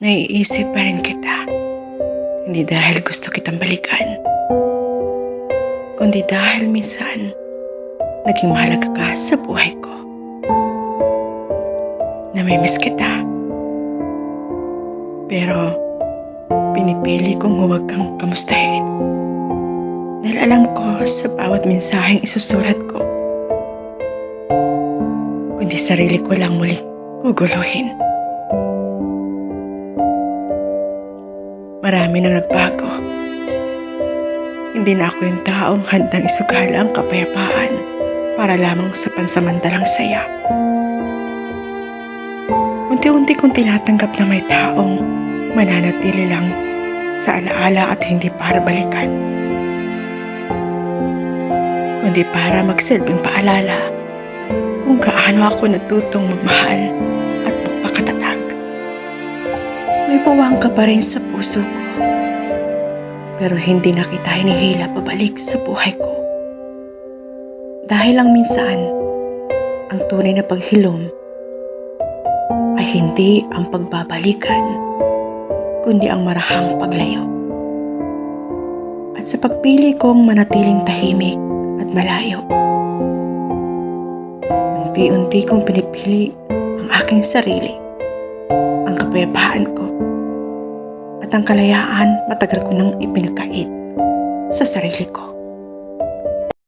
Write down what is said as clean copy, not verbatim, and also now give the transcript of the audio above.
Naiisip pa rin kita. Hindi dahil gusto kitang balikan, kundi dahil minsan naging mahalaga ka sa buhay ko. Namimiss kita. Pero pinipili kong huwag kang kamustahin. Dahil alam ko sa bawat mensaheng isusulat ko, kundi sarili ko lang muling guguluhin. Marami nang nagbago. Hindi na ako yung taong handang isugala ang kapayapaan para lamang sa pansamantalang saya. Unti-unti kong tinatanggap na may taong mananatili lang sa alaala at hindi para balikan, kundi para magsilbing paalala kung gaano ako natutong magmahal at magpakatatag. May puwang ka pa rin sa puso ko, pero hindi na kita hinihila pabalik sa buhay ko. Dahil lang minsan, ang tunay na paghilom ay hindi ang pagbabalikan, kundi ang marahang paglayo. At sa pagpili kong manatiling tahimik at malayo, unti-unti kong pinipili ang aking sarili, ang kapayapaan ko, at ang kalayaan matagal ko nang ipinagkait sa sarili ko.